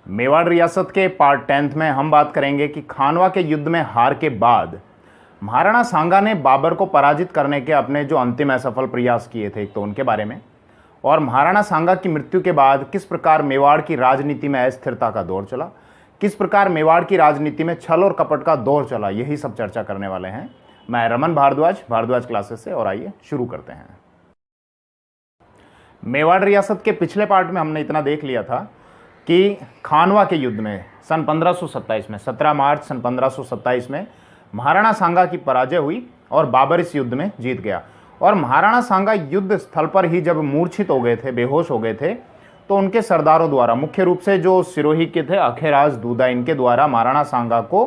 मेवाड़ रियासत के part 10th में हम बात करेंगे कि खानवा के युद्ध में हार के बाद महाराणा सांगा ने बाबर को पराजित करने के अपने जो अंतिम असफल प्रयास किए थे, तो उनके बारे में, और महाराणा सांगा की मृत्यु के बाद किस प्रकार मेवाड़ की राजनीति में अस्थिरता का दौर चला, किस प्रकार मेवाड़ की राजनीति में छल और कपट का दौर चला, यही सब चर्चा करने वाले हैं। मैं रमन भारद्वाज क्लासेस से, और आइए शुरू करते हैं। मेवाड़ रियासत के पिछले पार्ट में हमने इतना देख लिया था कि खानवा के युद्ध में सन 1527 में 17 मार्च सन 1527 में महाराणा सांगा की पराजय हुई और बाबर इस युद्ध में जीत गया। और महाराणा सांगा युद्ध स्थल पर ही जब मूर्छित हो गए थे, बेहोश हो गए थे, तो उनके सरदारों द्वारा, मुख्य रूप से जो सिरोही के थे अखेराज दूदा, इनके द्वारा महाराणा सांगा को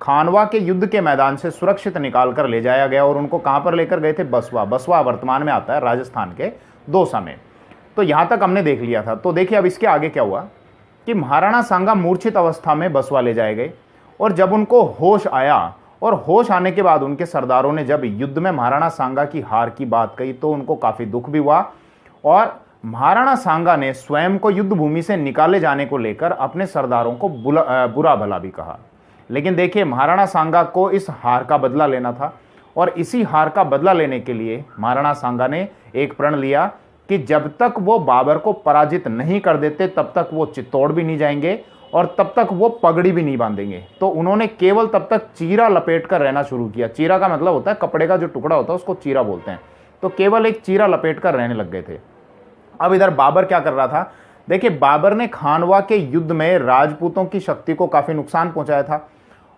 खानवा के युद्ध के मैदान से सुरक्षित निकाल कर ले जाया गया। और उनको कहाँ पर लेकर गए थे? बसवा वर्तमान में आता है राजस्थान के दौसा में। तो यहाँ तक हमने देख लिया था। तो देखिए अब इसके आगे क्या हुआ कि महाराणा सांगा मूर्छित अवस्था में बसवा ले जाए गए, और जब उनको होश आया और होश आने के बाद उनके सरदारों ने जब युद्ध में महाराणा सांगा की हार की बात कही तो उनको काफ़ी दुख भी हुआ, और महाराणा सांगा ने स्वयं को युद्ध भूमि से निकाले जाने को लेकर अपने सरदारों को बुरा भला भी कहा। लेकिन देखिए महाराणा सांगा को इस हार का बदला लेना था, और इसी हार का बदला लेने के लिए महाराणा सांगा ने एक प्रण लिया कि जब तक वो बाबर को पराजित नहीं कर देते तब तक वो चित्तौड़ भी नहीं जाएंगे और तब तक वो पगड़ी भी नहीं बांधेंगे। तो उन्होंने केवल तब तक चीरा लपेट कर रहना शुरू किया। चीरा का मतलब होता है कपड़े का जो टुकड़ा होता है, उसको चीरा बोलते हैं। तो केवल एक चीरा लपेट कर रहने लग गए थे। अब इधर बाबर क्या कर रहा था? देखिए बाबर ने खानवा के युद्ध में राजपूतों की शक्ति को काफ़ी नुकसान पहुंचाया था,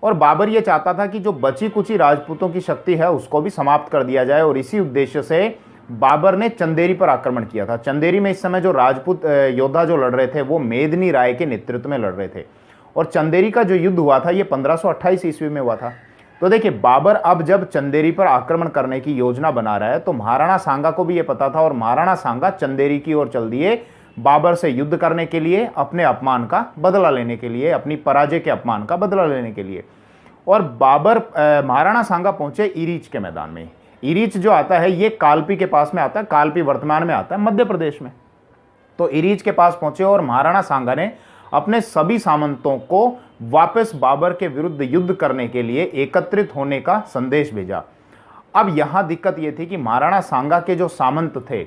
और बाबर ये चाहता था कि जो बची कुची राजपूतों की शक्ति है उसको भी समाप्त कर दिया जाए। और इसी उद्देश्य से बाबर ने चंदेरी पर आक्रमण किया था। चंदेरी में इस समय जो राजपूत योद्धा जो लड़ रहे थे वो मेदिनी राय के नेतृत्व में लड़ रहे थे, और चंदेरी का जो युद्ध हुआ था ये 1528 ईस्वी में हुआ था। तो देखिए बाबर अब जब चंदेरी पर आक्रमण करने की योजना बना रहा है तो महाराणा सांगा को भी ये पता था, और महाराणा सांगा चंदेरी की ओर चल दिए बाबर से युद्ध करने के लिए, अपने अपमान का बदला लेने के लिए, अपनी पराजय के अपमान का बदला लेने के लिए। और बाबर महाराणा सांगा पहुंचे इरीच के मैदान में। इरीच जो आता है ये कालपी के पास में आता है, कालपी वर्तमान में आता है मध्य प्रदेश में। तो इरीच के पास पहुंचे और महाराणा सांगा ने अपने सभी सामंतों को वापस बाबर के विरुद्ध युद्ध करने के लिए एकत्रित होने का संदेश भेजा। अब यहां दिक्कत यह थी कि महाराणा सांगा के जो सामंत थे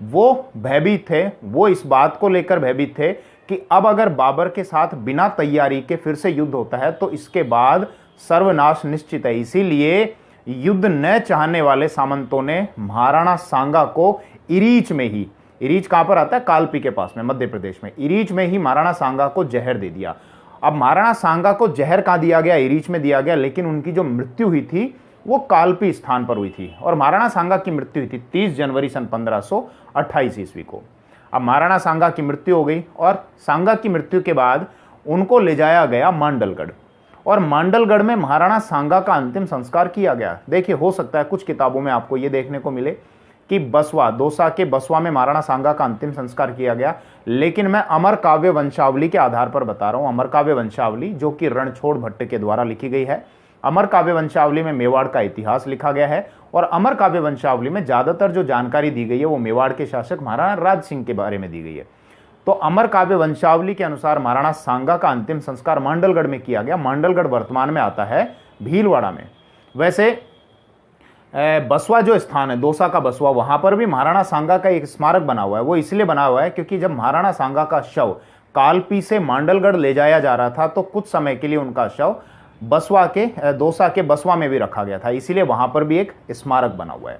वो भयभीत थे, वो इस बात को लेकर भयभीत थे कि अब अगर बाबर के साथ बिना तैयारी के फिर से युद्ध होता है तो इसके बाद सर्वनाश निश्चित है। इसीलिए युद्ध न चाहने वाले सामंतों ने महाराणा सांगा को इरीच में ही, इरीच कहां पर आता है? कालपी के पास में मध्य प्रदेश में, इरीच में ही महाराणा सांगा को जहर दे दिया। अब महाराणा सांगा को जहर कहां दिया गया? इरीच में दिया गया, लेकिन उनकी जो मृत्यु हुई थी वो कालपी स्थान पर हुई थी। और महाराणा सांगा की मृत्यु हुई थी 30 जनवरी सन 1528 ईस्वी को। अब महाराणा सांगा की मृत्यु हो गई, और सांगा की मृत्यु के बाद उनको ले जाया गया मांडलगढ़, और मांडलगढ़ में महाराणा सांगा का अंतिम संस्कार किया गया। देखिए हो सकता है कुछ किताबों में आपको ये देखने को मिले कि बसवा, दौसा के बसवा में महाराणा सांगा का अंतिम संस्कार किया गया, लेकिन मैं अमर काव्य वंशावली के आधार पर बता रहा हूँ। अमर काव्य वंशावली जो कि रणछोड़ भट्ट के द्वारा लिखी गई है। अमर काव्य वंशावली में मेवाड़ का इतिहास लिखा गया है, और अमर काव्य वंशावली में ज़्यादातर जो जानकारी दी गई है वो मेवाड़ के शासक महाराणा राज सिंह के बारे में दी गई है। तो अमर काव्य वंशावली के अनुसार महाराणा सांगा का अंतिम संस्कार मांडलगढ़ में किया गया। मांडलगढ़ वर्तमान में आता है भीलवाड़ा में। वैसे बसवा जो स्थान है, दौसा का बसवा, वहां पर भी महाराणा सांगा का एक स्मारक बना हुआ है। वो इसलिए बना हुआ है क्योंकि जब महाराणा सांगा का शव कालपी से मांडलगढ़ ले जाया जा रहा था तो कुछ समय के लिए उनका शव बसवा के, दौसा के बसवा में भी रखा गया था, इसीलिए वहां पर भी एक स्मारक बना हुआ है।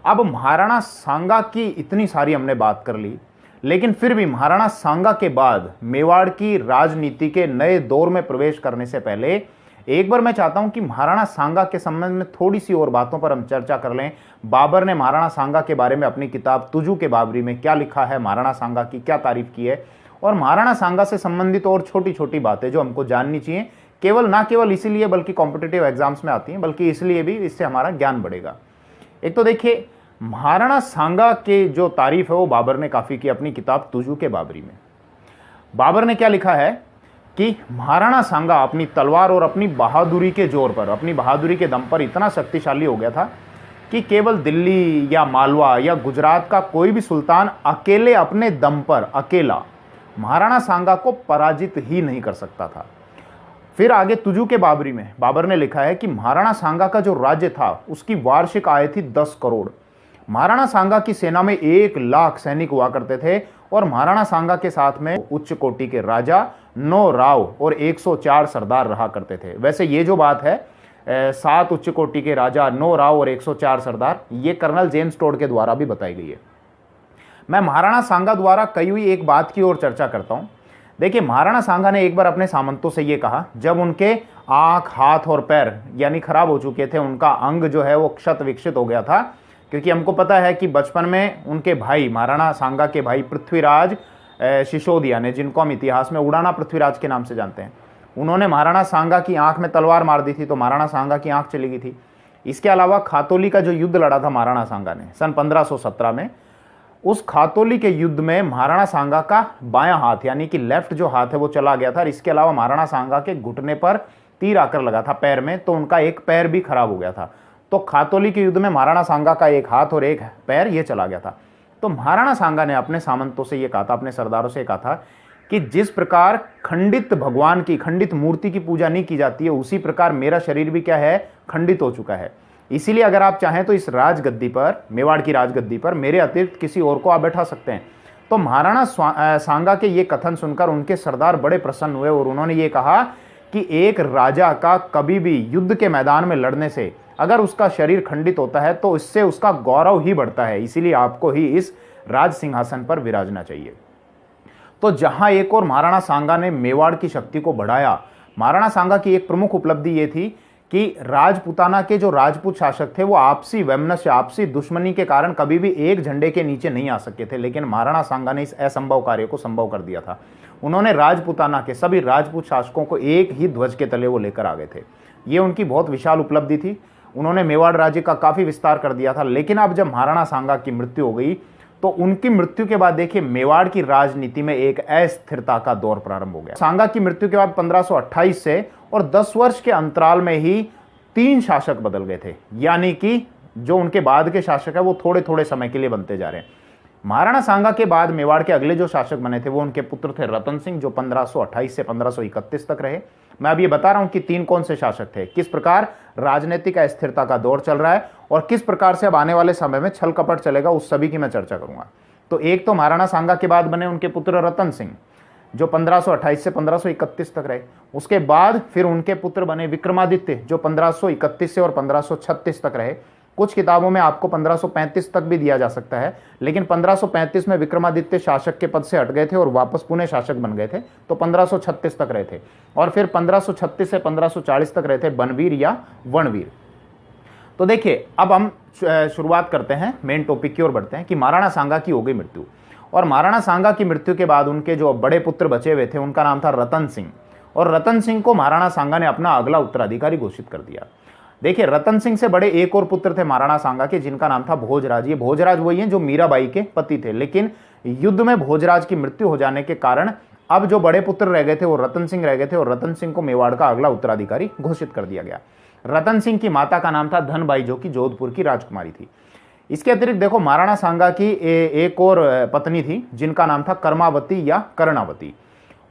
अब महाराणा सांगा की इतनी सारी हमने बात कर ली, लेकिन फिर भी महाराणा सांगा के बाद मेवाड़ की राजनीति के नए दौर में प्रवेश करने से पहले एक बार मैं चाहता हूं कि महाराणा सांगा के संबंध में थोड़ी सी और बातों पर हम चर्चा कर लें। बाबर ने महाराणा सांगा के बारे में अपनी किताब तुजू के बाबरी में क्या लिखा है, महाराणा सांगा की क्या तारीफ की है, और महाराणा सांगा से संबंधित और छोटी छोटी बातें जो हमको जाननी चाहिए, ना केवल इसीलिए बल्कि कॉम्पिटिटिव एग्जाम्स में आती हैं, बल्कि इसलिए भी इससे हमारा ज्ञान बढ़ेगा। एक तो देखिए महाराणा सांगा के जो तारीफ है वो बाबर ने काफ़ी की अपनी किताब तुजू के बाबरी में। बाबर ने क्या लिखा है कि महाराणा सांगा अपनी तलवार और अपनी बहादुरी के जोर पर, अपनी बहादुरी के दम पर इतना शक्तिशाली हो गया था कि केवल दिल्ली या मालवा या गुजरात का कोई भी सुल्तान अकेले अपने दम पर, अकेला महाराणा सांगा को पराजित ही नहीं कर सकता था। फिर आगे तुजु के बाबरी में बाबर ने लिखा है कि महाराणा सांगा का जो राज्य था उसकी वार्षिक आय थी 10 करोड़। महाराणा सांगा की सेना में 1 लाख सैनिक हुआ करते थे और महाराणा सांगा के साथ में उच्च कोटि के राजा, 9 राव और 104 सरदार रहा करते थे। वैसे ये जो बात है 7 उच्च कोटि के राजा, 9 राव और 104 सरदार, ये कर्नल जेम्स टोड के द्वारा भी बताई गई है। मैं महाराणा सांगा द्वारा कही हुई एक बात की ओर चर्चा करता हूं। देखिए, महाराणा सांगा ने एक बार अपने सामंतों से ये कहा, जब उनके आंख, हाथ और पैर यानी खराब हो चुके थे, उनका अंग जो है वो क्षत विक्षित हो गया था, क्योंकि हमको पता है कि बचपन में उनके भाई, महाराणा सांगा के भाई पृथ्वीराज शिशोदिया ने, जिनको हम इतिहास में उड़ाना पृथ्वीराज के नाम से जानते हैं, उन्होंने महाराणा सांगा की आंख में तलवार मार दी थी, तो महाराणा सांगा की आंख चली गई थी। इसके अलावा खातोली का जो युद्ध लड़ा था महाराणा सांगा ने सन 1517 में, उस खातोली के युद्ध में महाराणा सांगा का बायां हाथ यानी कि लेफ्ट जो हाथ है वो चला गया था। और इसके अलावा महाराणा सांगा के घुटने पर तीर आकर लगा था पैर में, तो उनका एक पैर भी खराब हो गया था। तो खातोली के युद्ध में महाराणा सांगा का एक हाथ और एक पैर ये चला गया था। तो महाराणा सांगा ने अपने सामंतों से ये कहा था, अपने सरदारों से कहा था कि जिस प्रकार खंडित भगवान की, खंडित मूर्ति की पूजा नहीं की जाती है, उसी प्रकार मेरा शरीर भी क्या है, खंडित हो चुका है। इसीलिए अगर आप चाहें तो इस राजगद्दी पर, मेवाड़ की राजगद्दी पर मेरे अतिरिक्त किसी और को आप बैठा सकते हैं। तो महाराणा सांगा के ये कथन सुनकर उनके सरदार बड़े प्रसन्न हुए और उन्होंने ये कहा कि एक राजा का कभी भी युद्ध के मैदान में लड़ने से अगर उसका शरीर खंडित होता है तो इससे उसका गौरव ही बढ़ता है, इसीलिए आपको ही इस राज सिंहासन पर विराजना चाहिए। तो जहां एक और महाराणा सांगा ने मेवाड़ की शक्ति को बढ़ाया, महाराणा सांगा की एक प्रमुख उपलब्धि ये थी कि राजपूताना के जो राजपूत शासक थे वो आपसी वैमनस्य, आपसी दुश्मनी के कारण कभी भी एक झंडे के नीचे नहीं आ सके थे, लेकिन महाराणा सांगा ने इस असंभव कार्य को संभव कर दिया था। उन्होंने राजपूताना के सभी राजपूत शासकों को एक ही ध्वज के तले वो लेकर आ गए थे। ये उनकी बहुत विशाल उपलब्धि थी। उन्होंने मेवाड़ राज्य का काफी विस्तार कर दिया था। लेकिन अब जब महाराणा सांगा की मृत्यु हो गई तो उनकी मृत्यु के बाद देखिए मेवाड़ की राजनीति में एक अस्थिरता का दौर प्रारंभ हो गया। सांगा की मृत्यु के बाद 1528 से और 10 वर्ष के अंतराल में ही 3 शासक बदल गए थे, यानी कि जो उनके बाद के शासक है वो थोड़े थोड़े समय के लिए बनते जा रहे हैं। महाराणा सांगा के बाद मेवाड़ के अगले जो शासक बने थे वो उनके पुत्र थे रतन सिंह, जो 1528 से 1531 तक रहे। मैं अभी बता रहा हूं कि 3 कौन से शासक थे, किस प्रकार राजनीतिक अस्थिरता का दौर चल रहा है और किस प्रकार से अब आने वाले समय में छल कपट चलेगा, उस सभी की मैं चर्चा करूंगा। तो एक तो महाराणा सांगा के बाद बने उनके पुत्र रतन सिंह, जो 1528 से 1531 तक रहे। उसके बाद फिर उनके पुत्र बने विक्रमादित्य, जो 1531 से और 1536 तक रहे। कुछ किताबों में आपको 1535 तक भी दिया जा सकता है, लेकिन 1535 में विक्रमादित्य शासक के पद से हट गए थे और वापस पुणे शासक बन गए थे, तो 1536 तक रहे थे। और फिर 1536 से 1540 तक रहे थे बनवीर या वनवीर। तो देखिए, अब हम शुरुआत करते हैं, मेन टॉपिक की ओर बढ़ते हैं कि महाराणा सांगा की हो गई मृत्यु। और महाराणा सांगा की मृत्यु के बाद उनके जो बड़े पुत्र बचे हुए थे उनका नाम था रतन सिंह, और रतन सिंह को महाराणा सांगा ने अपना अगला उत्तराधिकारी घोषित कर दिया। देखिए, रतन सिंह से बड़े एक और पुत्र थे महाराणा सांगा के, जिनका नाम था भोजराज। ये भोजराज वही हैं जो मीराबाई के पति थे, लेकिन युद्ध में भोजराज की मृत्यु हो जाने के कारण अब जो बड़े पुत्र रह गए थे वो रतन सिंह रह गए थे, और रतन सिंह को मेवाड़ का अगला उत्तराधिकारी घोषित कर दिया गया। रतन सिंह की माता का नाम था धनबाई, जो कि जोधपुर की राजकुमारी थी। इसके अतिरिक्त देखो, महाराणा सांगा की एक और पत्नी थी जिनका नाम था कर्मावती या कर्णावती।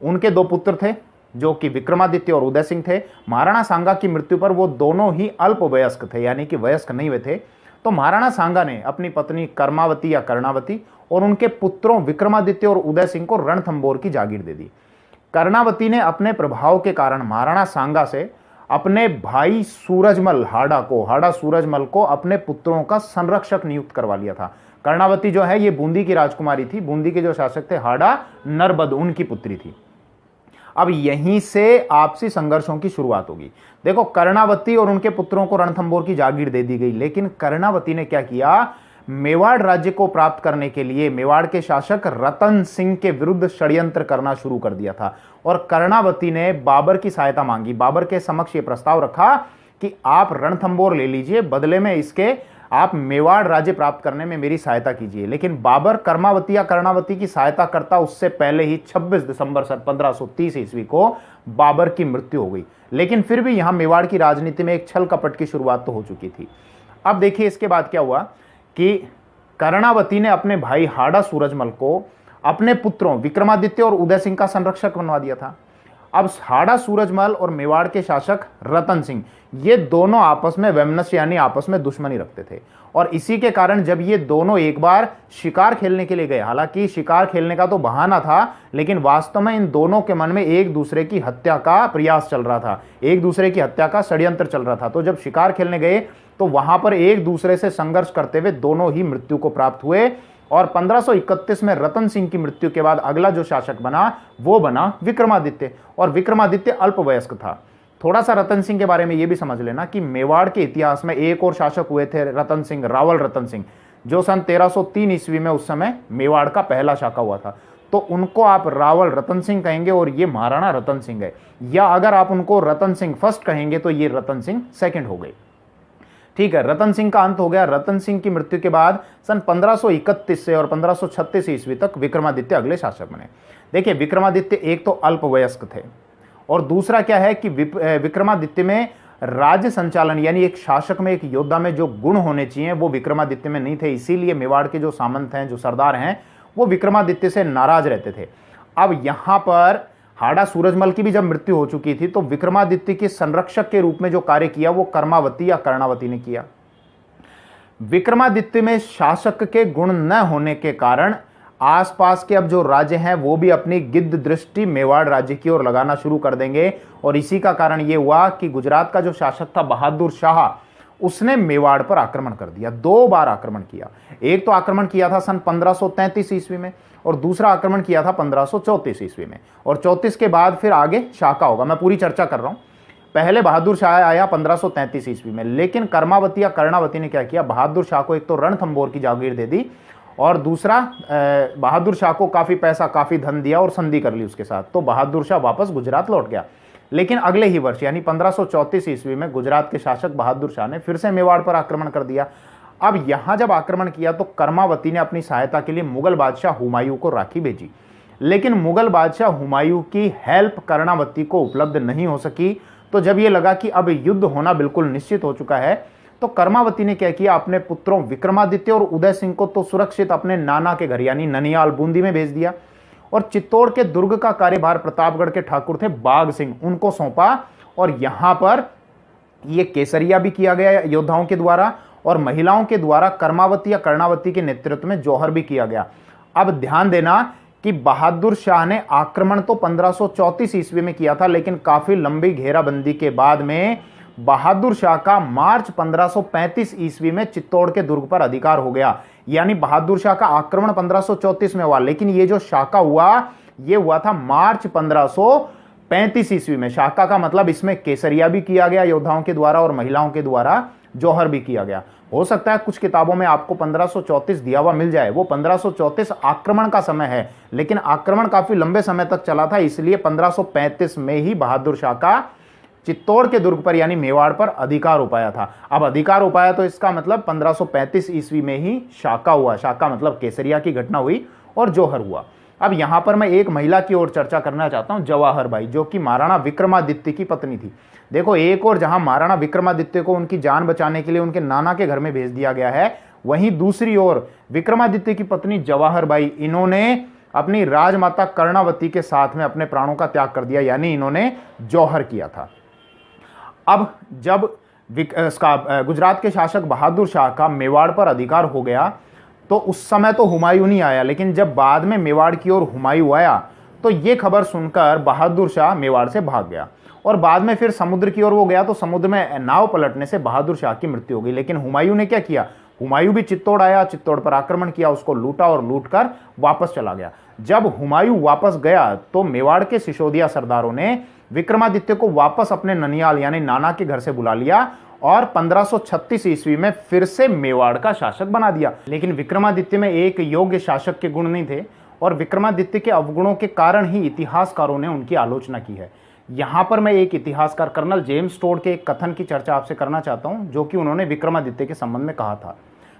उनके 2 पुत्र थे जो कि विक्रमादित्य और उदय सिंह थे। महाराणा सांगा की मृत्यु पर वो दोनों ही अल्पवयस्क थे, यानी कि वयस्क नहीं हुए थे। तो महाराणा सांगा ने अपनी पत्नी कर्मावती या कर्णावती और उनके पुत्रों विक्रमादित्य और उदय सिंह को रणथंबोर की जागीर दे दी। कर्णावती ने अपने प्रभाव के कारण महाराणा सांगा से अपने भाई सूरजमल हाड़ा सूरजमल को अपने पुत्रों का संरक्षक नियुक्त करवा लिया था। कर्णावती जो है ये बूंदी की राजकुमारी थी, बूंदी के जो शासक थे हाड़ा नरबद, उनकी पुत्री थी। अब यहीं से आपसी संघर्षों की शुरुआत होगी। देखो, कर्णावती और उनके पुत्रों को रणथंबोर की जागीर दे दी गई, लेकिन कर्णावती ने क्या किया, मेवाड़ राज्य को प्राप्त करने के लिए मेवाड़ के शासक रतन सिंह के विरुद्ध षड्यंत्र करना शुरू कर दिया था। और कर्णावती ने बाबर की सहायता मांगी। बाबर के समक्ष ये प्रस्ताव रखा कि आप रणथंबोर ले लीजिए, बदले में इसके आप मेवाड़ राज्य प्राप्त करने में मेरी सहायता कीजिए। लेकिन बाबर कर्मावती या कर्णावती की सहायता करता उससे पहले ही 26 दिसंबर 1530 ईस्वी को बाबर की मृत्यु हो गई। लेकिन फिर भी यहां मेवाड़ की राजनीति में एक छल कपट की शुरुआत तो हो चुकी थी। अब देखिए, इसके बाद क्या हुआ कि कर्णावती ने अपने भाई हाड़ा सूरजमल को अपने पुत्रों विक्रमादित्य और उदय सिंह का संरक्षक बनवा दिया था। अब हाड़ा सूरजमल और मेवाड़ के शासक रतन सिंह, ये दोनों आपस में वैमनस्य यानी आपस में दुश्मनी रखते थे। और इसी के कारण जब ये दोनों एक बार शिकार खेलने के लिए गए, हालांकि शिकार खेलने का तो बहाना था, लेकिन वास्तव में इन दोनों के मन में एक दूसरे की हत्या का प्रयास चल रहा था, एक दूसरे की हत्या का षड्यंत्र चल रहा था। तो जब शिकार खेलने गए तो वहां पर एक दूसरे से संघर्ष करते हुए दोनों ही मृत्यु को प्राप्त हुए। और 1531 में रतन सिंह की मृत्यु के बाद अगला जो शासक बना वो बना विक्रमादित्य। और विक्रमादित्य अल्पवयस्क था। थोड़ा सा रतन सिंह के बारे में यह भी समझ लेना कि मेवाड़ के इतिहास में एक और शासक हुए थे रतन सिंह, रावल रतन सिंह, जो सन 1303 ईस्वी में उस समय मेवाड़ का पहला शाखा हुआ था। तो उनको आप रावल रतन सिंह कहेंगे और ये महाराणा रतन सिंह है। या अगर आप उनको रतन सिंह फर्स्ट कहेंगे तो ये रतन सिंह सेकंड हो गए। ठीक है, रतन सिंह का अंत हो गया। रतन सिंह की मृत्यु के बाद सन 1531 से और 1536 ईस्वी तक विक्रमादित्य अगले शासक बने। देखिए, विक्रमादित्य एक तो अल्पवयस्क थे और दूसरा क्या है कि विक्रमादित्य में राज्य संचालन यानी एक शासक में, एक योद्धा में जो गुण होने चाहिए वो विक्रमादित्य में नहीं थे। इसीलिए मेवाड़ के जो सामंत हैं, जो सरदार हैं, वो विक्रमादित्य से नाराज रहते थे। अब यहां पर हाड़ा सूरजमल की भी जब मृत्यु हो चुकी थी तो विक्रमादित्य के संरक्षक के रूप में जो कार्य किया वो कर्मावती या कर्णावती ने किया। विक्रमादित्य में शासक के गुण न होने के कारण आसपास के अब जो राज्य हैं वो भी अपनी गिद्ध दृष्टि मेवाड़ राज्य की ओर लगाना शुरू कर देंगे। और इसी का कारण ये हुआ कि गुजरात का जो शासक था बहादुर शाह, उसने मेवाड़ पर आक्रमण कर दिया। 2 बार आक्रमण किया। एक तो आक्रमण किया था सन 1533 ईस्वी में और दूसरा आक्रमण किया था 1534 ईस्वी में। और 34 के बाद फिर आगे शाखा होगा। मैं पूरी चर्चा कर रहा हूं। पहले बहादुर शाह आया 1533 ईस्वी में, लेकिन कर्मावती या कर्णावती ने क्या किया, बहादुर शाह को एक तो रणथंभौर की जागीर दे दी और दूसरा बहादुर शाह को काफी पैसा, काफी धन दिया और संधि कर ली उसके साथ। तो बहादुर शाह वापस गुजरात लौट गया। लेकिन अगले ही वर्ष यानी 1534 ईस्वी में गुजरात के शासक बहादुर शाह ने फिर से मेवाड़ पर आक्रमण कर दिया। अब यहां जब आक्रमण किया तो कर्मावती ने अपनी सहायता के लिए मुगल बादशाह हुमायूं को राखी भेजी, लेकिन मुगल बादशाह हुमायूं की हेल्प कर्णावती को उपलब्ध नहीं हो सकी। तो जब यह लगा कि अब युद्ध होना बिल्कुल निश्चित हो चुका है तो कर्मावती ने क्या किया, अपने पुत्रों विक्रमादित्य और उदय सिंह को तो सुरक्षित अपने नाना के घर यानी ननियाल बूंदी में भेज दिया और चित्तौड़ के दुर्ग का कार्यभार प्रतापगढ़ के ठाकुर थे बाघ सिंह, उनको सौंपा। और यहां पर यह केसरिया भी किया गया योद्धाओं के द्वारा और महिलाओं के द्वारा कर्मावती या कर्णावती के नेतृत्व में जौहर भी किया गया। अब ध्यान देना कि बहादुर शाह ने आक्रमण तो 1534 ईस्वी में किया था, लेकिन काफी लंबी घेराबंदी के बाद में बहादुर शाह का मार्च 1535 ईस्वी में चित्तौड़ के दुर्ग पर अधिकार हो गया। यानी बहादुर शाह का आक्रमण 1534 में हुआ, लेकिन ये जो शाखा हुआ ये हुआ था मार्च 1535 ईस्वी में। शाखा का मतलब इसमें केसरिया भी किया गया योद्धाओं के द्वारा और महिलाओं के द्वारा जौहर भी किया गया। हो सकता है कुछ किताबों में आपको 1534 दिया हुआ मिल जाए, वो 1534 आक्रमण का समय है, लेकिन आक्रमण काफी लंबे समय तक चला था, इसलिए 1535 में ही बहादुर शाह का चित्तौड़ के दुर्ग पर यानी मेवाड़ पर अधिकार हो पाया था। अब अधिकार हो पाया तो इसका मतलब 1535 ईस्वी में ही शाखा हुआ। शाखा मतलब केसरिया की घटना हुई और जौहर हुआ। अब यहां पर मैं एक महिला की ओर चर्चा करना चाहता हूं, जवाहर बाई, जो कि महाराणा विक्रमादित्य की पत्नी थी। देखो, एक और जहां महाराणा विक्रमादित्य को उनकी जान बचाने के लिए उनके नाना के घर में भेज दिया गया है, वहीं दूसरी ओर विक्रमादित्य की पत्नी जवाहर बाई, इन्होंने अपनी राजमाता कर्णावती के साथ में अपने प्राणों का त्याग कर दिया, यानी इन्होंने जौहर किया था। अब जब गुजरात के शासक बहादुर शाह का मेवाड़ पर अधिकार हो गया तो उस समय तो हुमायूं नहीं आया, लेकिन जब बाद में मेवाड़ की ओर हुमायूं आया तो ये खबर सुनकर बहादुर शाह मेवाड़ से भाग गया और बाद में फिर समुद्र की ओर वो गया तो समुद्र में नाव पलटने से बहादुर शाह की मृत्यु हो गई। लेकिन हुमायूं ने क्या किया, हुमायूं भी चित्तौड़ आया, चित्तौड़ पर आक्रमण किया, उसको लूटा और लूटकर वापस चला गया। जब हुमायूं वापस गया तो मेवाड़ के सिसोदिया सरदारों ने विक्रमादित्य को वापस अपने ननियाल यानी नाना के घर से बुला लिया और 1536 ईस्वी में फिर से मेवाड़ का शासक बना दिया। लेकिन विक्रमादित्य में एक योग्य शासक के गुण नहीं थे और विक्रमादित्य के अवगुणों के कारण ही इतिहासकारों ने उनकी आलोचना की है। यहां पर मैं एक इतिहासकार कर्नल जेम्स टोड के एक कथन की चर्चा आपसे करना चाहता हूं, जो कि उन्होंने विक्रमादित्य के संबंध में कहा था।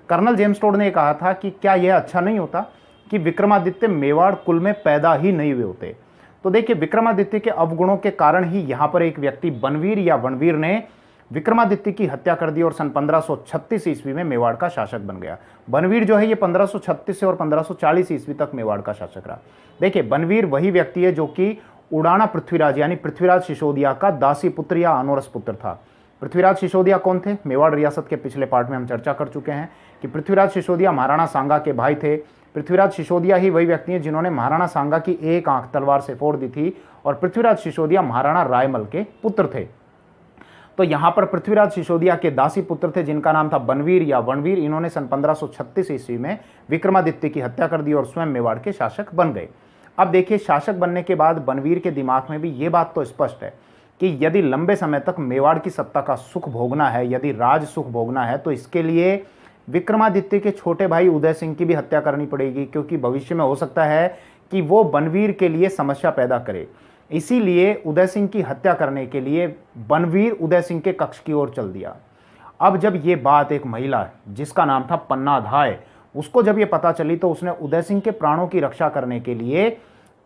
कर्नल जेम्स टोड ने कहा था कि क्या यह अच्छा नहीं होता कि विक्रमादित्य मेवाड़ कुल में पैदा ही नहीं हुए होते। तो देखिए, विक्रमादित्य के अवगुणों के कारण ही यहां पर एक व्यक्ति बनवीर या वनवीर ने विक्रमादित्य की हत्या कर दी और सन 1536 ईस्वी में मेवाड़ का शासक बन गया। बनवीर जो है ये 1536 से और 1540 ईस्वी तक मेवाड़ का शासक रहा। देखिए, बनवीर वही व्यक्ति है जो कि उड़ाना पृथ्वीराज यानी पृथ्वीराज सिसोदिया का दासी पुत्र या अनोरस पुत्र था। पृथ्वीराज सिसोदिया कौन थे? मेवाड़ रियासत के पिछले पार्ट में हम चर्चा कर चुके हैं कि पृथ्वीराज सिसोदिया महाराणा सांगा के भाई थे। पृथ्वीराज सिसोदिया ही वही व्यक्ति हैं जिन्होंने महाराणा सांगा की एक आंख तलवार से फोड़ दी थी और पृथ्वीराज सिसोदिया महाराणा रायमल के पुत्र थे। तो यहां पर पृथ्वीराज सिसोदिया के दासी पुत्र थे जिनका नाम था बनवीर या वनवीर। इन्होंने सन 1536 ईस्वी में विक्रमादित्य की हत्या कर दी और स्वयं मेवाड़ के शासक बन गए। अब देखिए, शासक बनने के बाद बनवीर के दिमाग में भी ये बात तो स्पष्ट है कि यदि लंबे समय तक मेवाड़ की सत्ता का सुख भोगना है, यदि राज सुख भोगना है, तो इसके लिए विक्रमादित्य के छोटे भाई उदय सिंह की भी हत्या करनी पड़ेगी, क्योंकि भविष्य में हो सकता है कि वो बनवीर के लिए समस्या पैदा करे। इसीलिए उदय सिंह की हत्या करने के लिए बनवीर उदय सिंह के कक्ष की ओर चल दिया। अब जब ये बात एक महिला जिसका नाम था पन्नाधाय, उसको जब ये पता चली तो उसने उदय सिंह के प्राणों की रक्षा करने के लिए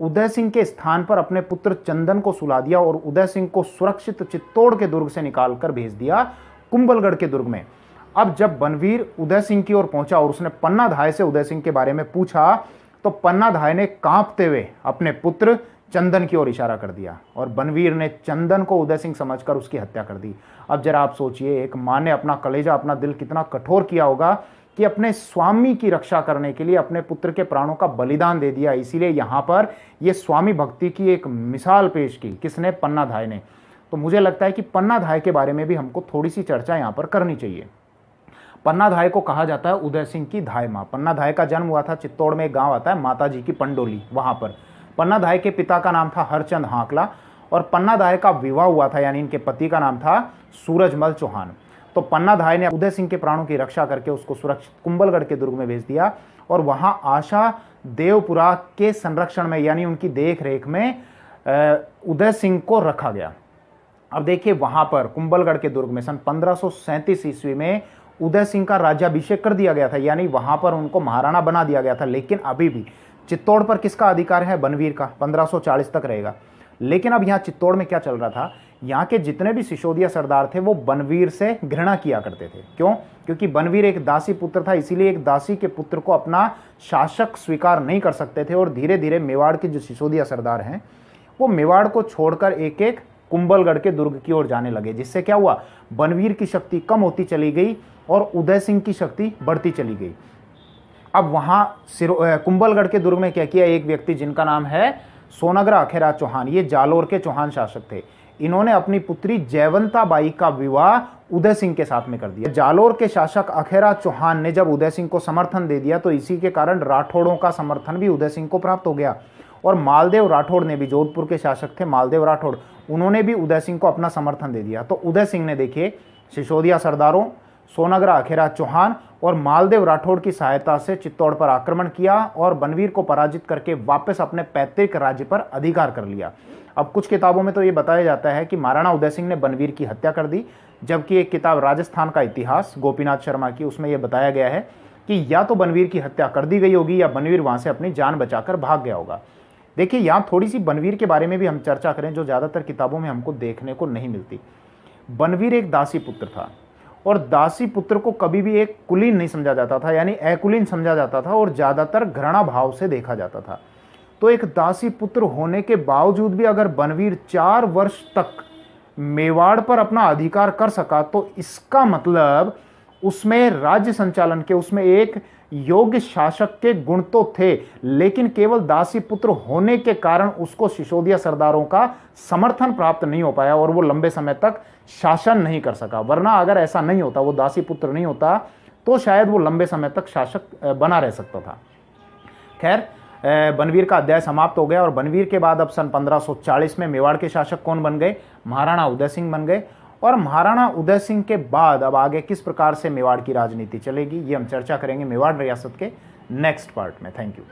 उदय सिंह के स्थान पर अपने पुत्र चंदन को सुला दिया और उदय सिंह को सुरक्षित चित्तौड़ के दुर्ग से निकालकर भेज दिया कुंभलगढ़ के दुर्ग में। अब जब बनवीर उदय सिंह की ओर पहुंचा और उसने पन्नाधाय से उदय सिंह के बारे में पूछा तो पन्नाधाय ने कांपते हुए अपने पुत्र चंदन की ओर इशारा कर दिया और बनवीर ने चंदन को उदय सिंह समझकर उसकी हत्या कर दी। अब जरा आप सोचिए, एक मां ने अपना कलेजा, अपना दिल कितना कठोर किया होगा कि अपने स्वामी की रक्षा करने के लिए अपने पुत्र के प्राणों का बलिदान दे दिया। इसीलिए यहां पर यह स्वामी भक्ति की एक मिसाल पेश की। किसने? पन्नाधाय ने। तो मुझे लगता है कि पन्नाधाय के बारे में भी हमको थोड़ी सी चर्चा यहां पर करनी चाहिए। पन्नाधाय को कहा जाता है उदय सिंह की धाय मां। पन्नाधाय का जन्म हुआ था चित्तौड़ में, एक गांव आता है माता जी की पंडोली, वहां पर। पन्नाधाय के पिता का नाम था हरचंद हांकला और पन्नाधाय का विवाह हुआ था, यानी इनके पति का नाम था सूरजमल चौहान। तो पन्नाधाय ने उदय सिंह के प्राणों की रक्षा करके उसको सुरक्षित कुंभलगढ़ के दुर्ग में भेज दिया और वहां आशा देवपुरा के संरक्षण में, यानी उनकी देख रेख में उदय सिंह को रखा गया। अब देखिए, वहां पर कुंभलगढ़ के दुर्ग में सन 1537 ईस्वी में उदय सिंह का राज्याभिषेक कर दिया गया था, यानी वहां पर उनको महाराणा बना दिया गया था। लेकिन अभी भी चित्तौड़ पर किसका अधिकार है? बनवीर का। 1540 तक रहेगा। लेकिन अब यहाँ चित्तौड़ में क्या चल रहा था, यहाँ के जितने भी सिसोदिया सरदार थे वो बनवीर से घृणा किया करते थे। क्यों? क्योंकि बनवीर एक दासी पुत्र था, इसीलिए एक दासी के पुत्र को अपना शासक स्वीकार नहीं कर सकते थे। और धीरे धीरे मेवाड़ के जो सिसोदिया सरदार हैं वो मेवाड़ को छोड़कर एक एक कुंभलगढ़ के दुर्ग की ओर जाने लगे, जिससे क्या हुआ, बनवीर की शक्ति कम होती चली गई और उदय सिंह की शक्ति बढ़ती चली गई। अब वहां कुंभलगढ़ के दुर्ग में क्या किया, एक व्यक्ति जिनका नाम है सोनग्रा अखेरा चौहान, ये जालोर के चौहान शासक थे। इन्होंने अपनी पुत्री जयवंता बाई का विवाह उदय सिंह के साथ में कर दिया। जालोर के शासक अखेरा चौहान ने जब उदय सिंह को समर्थन दे दिया तो इसी के कारण राठौड़ों का समर्थन भी उदय सिंह को प्राप्त हो गया। और मालदेव राठौड़ ने भी, जोधपुर के शासक थे मालदेव राठौड़, उन्होंने भी उदय सिंह को अपना समर्थन दे दिया। तो उदय सिंह ने देखिए सिसोदिया सरदारों सोनग्रा अखेरा चौहान और मालदेव राठौड़ की सहायता से चित्तौड़ पर आक्रमण किया और बनवीर को पराजित करके वापस अपने पैतृक राज्य पर अधिकार कर लिया। अब कुछ किताबों में तो ये बताया जाता है कि महाराणा उदय सिंह ने बनवीर की हत्या कर दी, जबकि एक किताब राजस्थान का इतिहास गोपीनाथ शर्मा की, उसमें यह बताया गया है कि या तो बनवीर की हत्या कर दी गई होगी या बनवीर वहां से अपनी जान बचाकर भाग गया होगा। देखिए, यहाँ थोड़ी सी बनवीर के बारे में भी हम चर्चा करें जो ज़्यादातर किताबों में हमको देखने को नहीं मिलती। बनवीर एक दासी पुत्र था और दासी पुत्र को कभी भी एक कुलीन नहीं समझा जाता था, यानी अकुलीन समझा जाता था और ज़्यादातर घृणा भाव से देखा जाता था। तो एक दासी पुत्र होने के बावजूद भी अगर बनवीर 4 वर्ष तक मेवाड़ पर अपना अधिकार कर सका तो इसका मतलब उसमें राज्य संचालन के, उसमें एक योग्य शासक के गुण तो थे, लेकिन केवल दासी पुत्र होने के कारण उसको सिसोदिया सरदारों का समर्थन प्राप्त नहीं हो पाया और वो लंबे समय तक शासन नहीं कर सका। वरना अगर ऐसा नहीं होता, वो दासी पुत्र नहीं होता, तो शायद वो लंबे समय तक शासक बना रह सकता था। खैर, बनवीर का अध्याय समाप्त हो गया और बनवीर के बाद अब सन 1540 में मेवाड़ के शासक कौन बन गए? महाराणा उदय सिंह बन गए। और महाराणा उदय सिंह के बाद अब आगे किस प्रकार से मेवाड़ की राजनीति चलेगी, ये हम चर्चा करेंगे मेवाड़ रियासत के नेक्स्ट पार्ट में। Thank you.